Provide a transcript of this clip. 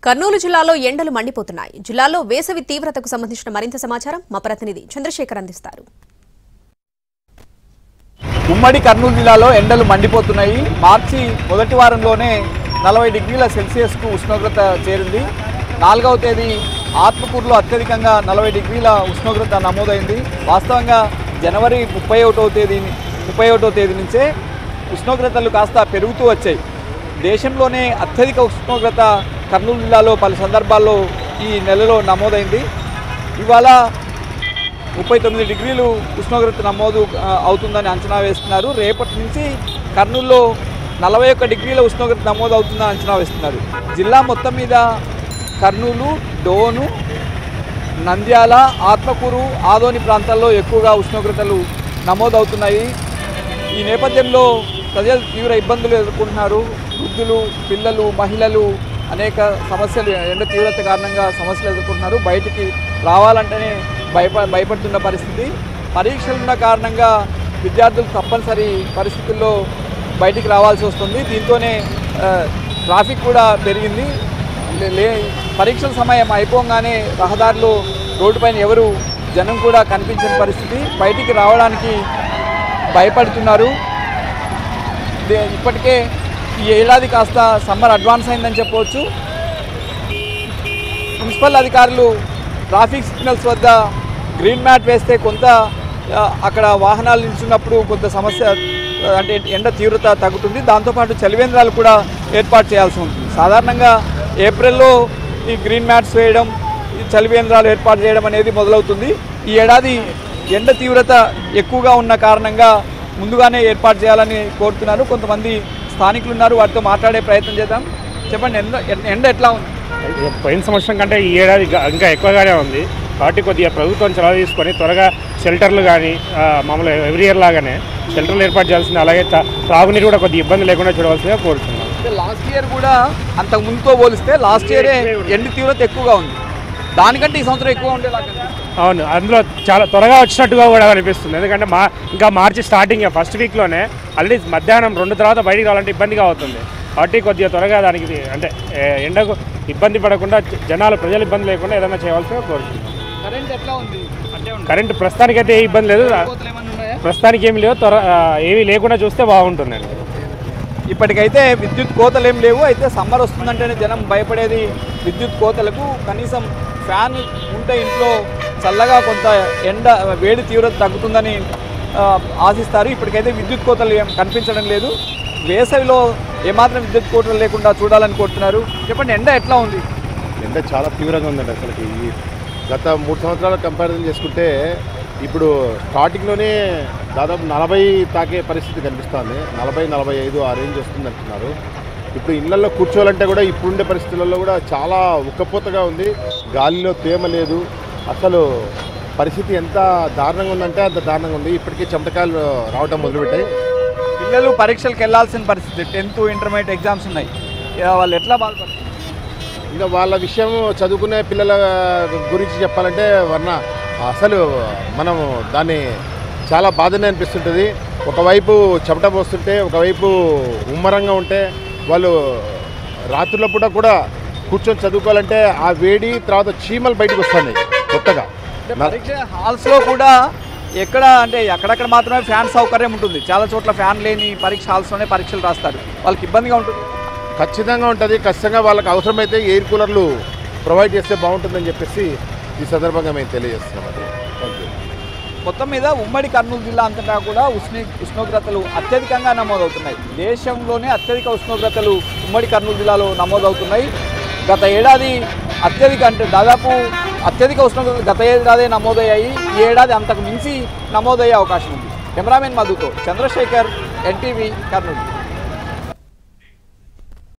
కర్నూలు జిల్లాలో ఎండలు మండిపోతున్నాయి. జిల్లాలో వేసవి తీవ్రతకు సంబంధించిన మరింత సమాచారం మా ప్రతినిధి చంద్రశేఖర్ అందిస్తారు. ఉమ్మడి కర్నూలు జిల్లాలో ఎండలు మండిపోతున్నాయి. మార్చి మొదటి వారంలోనే 40 డిగ్రీల సెల్సియస్కు ఉష్ణోగ్రత చేరింది. 4వ తేదీ ఆత్మకూరులో అత్యధికంగా 40 డిగ్రీల ఉష్ణోగ్రత నమోదైంది. వాస్తవంగా జనవరి 31వ తేదీ నుంచే ఉష్ణోగ్రతలు కాస్త పెరుగుతూ వచ్చాయి. దేశంలోనే అత్యధిక ఉష్ణోగ్రత కర్నూలు జిల్లాలో పలు సందర్భాల్లో ఈ నెలలో నమోదైంది. ఇవాళ 39 డిగ్రీలు ఉష్ణోగ్రత నమోదు అవుతుందని అంచనా వేస్తున్నారు. రేపటి నుంచి కర్నూలులో 41 డిగ్రీల ఉష్ణోగ్రత నమోదు అవుతుందని అంచనా వేస్తున్నారు. జిల్లా మొత్తం మీద కర్నూలు, డోను, నంద్యాల, ఆత్మకూరు, ఆదోని ప్రాంతాల్లో ఎక్కువగా ఉష్ణోగ్రతలు నమోదవుతున్నాయి. ఈ నేపథ్యంలో ప్రజలు తీవ్ర ఇబ్బందులు ఎదుర్కొంటున్నారు. వృద్ధులు, పిల్లలు, మహిళలు అనేక సమస్యలు, ఎండ తీవ్రత కారణంగా సమస్యలు ఎదుర్కొంటున్నారు. బయటికి రావాలంటేనే భయపడుతున్న పరిస్థితి. పరీక్షలున్న కారణంగా విద్యార్థులు తప్పనిసరి పరిస్థితుల్లో బయటికి రావాల్సి వస్తుంది. దీంతోనే ట్రాఫిక్ కూడా పెరిగింది. పరీక్షల సమయం అయిపోగానే రహదారులు, రోడ్డుపైన ఎవరు జనం కూడా కనిపించని పరిస్థితి. బయటికి రావడానికి భయపడుతున్నారు. ఇప్పటికే ఈ ఏడాది కాస్త సమ్మర్ అడ్వాన్స్ అయిందని చెప్పవచ్చు. మున్సిపల్ అధికారులు ట్రాఫిక్ సిగ్నల్స్ వద్ద గ్రీన్ మ్యాట్ వేస్తే కొంత అక్కడ వాహనాలు నిల్చున్నప్పుడు కొంత సమస్య అంటే ఎండ తీవ్రత తగ్గుతుంది. దాంతోపాటు చలివేంద్రాలు కూడా ఏర్పాటు చేయాల్సి ఉంటుంది. సాధారణంగా ఏప్రిల్లో ఈ గ్రీన్ మ్యాట్స్ వేయడం, ఈ చలివేంద్రాలు ఏర్పాటు చేయడం అనేది మొదలవుతుంది. ఈ ఏడాది ఎండ తీవ్రత ఎక్కువగా ఉన్న కారణంగా ముందుగానే ఏర్పాటు చేయాలని కోరుతున్నారు. కొంతమంది స్థానికులు ఉన్నారు, వారితో మాట్లాడే ప్రయత్నం చేద్దాం. చెప్పండి, ఎండ ఎట్లా ఉంది? పోయిన సంవత్సరం కంటే ఈ ఏడాది ఇంకా ఎక్కువగానే ఉంది. కాబట్టి కొద్దిగా ప్రభుత్వం చొరవ తీసుకొని త్వరగా షెల్టర్లు కానీ మామూలు ఎవ్రీ ఇయర్ లాగానే షెల్టర్లు ఏర్పాటు చేయాల్సింది. అలాగే త్రాగునీరు కూడా కొద్దిగా ఇబ్బంది లేకుండా చూడవలసిందిగా కోరుతున్నాం. లాస్ట్ ఇయర్ కూడా అంతకు ముందుతో పోలిస్తే లాస్ట్ ఇయరే ఎండ తీవ్రత ఎక్కువగా ఉంది. దానికంటే ఈ సంవత్సరం ఎక్కువ ఉండేలాగా. అవును, అందులో చాలా త్వరగా వచ్చినట్టుగా కూడా అనిపిస్తుంది. ఎందుకంటే ఇంకా మార్చి స్టార్టింగ్ ఫస్ట్ వీక్లోనే ఆల్రెడీ మధ్యాహ్నం 2 తర్వాత బయటికి రావాలంటే ఇబ్బందిగా అవుతుంది. కాబట్టి కొద్దిగా త్వరగా దానికి అంటే ఎండకు ఇబ్బంది పడకుండా ప్రజలు ఇబ్బంది లేకుండా ఏదైనా చేయవలసిగా కోరుతున్నాం. కరెంట్ ఎట్లా ఉంది? కరెంట్ ప్రస్తుతానికైతే ఏ ఇబ్బంది లేదు. ప్రస్తుతానికి ఏమి లేవు. ఏమీ లేకుండా చూస్తే బాగుంటుందండి. ఇప్పటికైతే విద్యుత్ కోతలు ఏం లేవు. అయితే సమ్మర్ వస్తుందంటేనే జనం భయపడేది విద్యుత్ కోతలకు. కనీసం ఫ్యాన్ ఉంటే ఇంట్లో చల్లగా కొంత ఎండ వేడి తీవ్రత తగ్గుతుందని ఆశిస్తారు. ఇప్పటికైతే విద్యుత్ కోతలు ఏం కనిపించడం లేదు. వేసవిలో ఏమాత్రం విద్యుత్ కోతలు లేకుండా చూడాలని కోరుతున్నారు. చెప్పండి, ఎండ ఎట్లా ఉంది? ఎండ చాలా తీవ్రంగా ఉందండి. అసలుకి ఈ గత 3 సంవత్సరాల కంపారిజన్ చేసుకుంటే ఇప్పుడు స్టార్టింగ్లోనే దాదాపు 40 తాకే పరిస్థితి కనిపిస్తుంది. 40-45 ఆ రేంజ్ వస్తుంది అంటున్నారు. ఇప్పుడు ఇళ్లలో కూర్చోవాలంటే కూడా ఇప్పుడుండే పరిస్థితులలో కూడా చాలా ఉక్కపోతగా ఉంది. గాలిలో తేమ లేదు. అసలు పరిస్థితి ఎంత దారుణంగా ఉందంటే అంత దారుణంగా ఉంది. ఇప్పటికీ చెమటకాయలు రావడం మొదలుపెట్టాయి. పిల్లలు పరీక్షలకు వెళ్లాల్సిన పరిస్థితి, 10th ఇంటర్మీడియట్ ఎగ్జామ్స్ ఉన్నాయి. వాళ్ళు ఎట్లా బాధపడుతున్నారు? ఇంకా వాళ్ళ విషయం చదువుకునే పిల్లల గురించి చెప్పాలంటే అసలు మనం దాన్ని చాలా బాధనే అనిపిస్తుంటుంది. ఒకవైపు చెమట పోస్తుంటే, ఒకవైపు ఉమ్మరంగా ఉంటే వాళ్ళు రాత్రుల పూట కూడా కూర్చొని చదువుకోవాలంటే ఆ వేడి తర్వాత చీమలు బయటకు వస్తున్నాయి కొత్తగా. పరీక్ష హాల్స్లో కూడా అక్కడక్కడ మాత్రమే ఫ్యాన్ సౌకర్యం ఉంటుంది. చాలా చోట్ల ఫ్యాన్ లేని పరీక్ష హాల్స్లోనే పరీక్షలు రాస్తారు. వాళ్ళకి ఇబ్బందిగా ఉంటుంది. ఖచ్చితంగా ఉంటుంది. ఖచ్చితంగా వాళ్ళకి అవసరమైతే ఎయిర్ కూలర్లు ప్రొవైడ్ చేస్తే బాగుంటుందని చెప్పేసి ఈ సందర్భంగా మేము తెలియజేస్తున్నాం. మొత్తం మీద ఉమ్మడి కర్నూలు జిల్లా అంతటా కూడా ఉష్ణోగ్రతలు అత్యధికంగా నమోదవుతున్నాయి. దేశంలోనే అత్యధిక ఉష్ణోగ్రతలు ఉమ్మడి కర్నూలు జిల్లాలో నమోదవుతున్నాయి. గత ఏడాది దాదాపు అత్యధిక ఉష్ణోగ్రతలు గత ఏడాది నమోదయ్యాయి. ఈ ఏడాది అంతకు మించి నమోదయ్యే అవకాశం ఉంది. కెమెరామెన్ మధుతో చంద్రశేఖర్, NTV, కర్నూలు.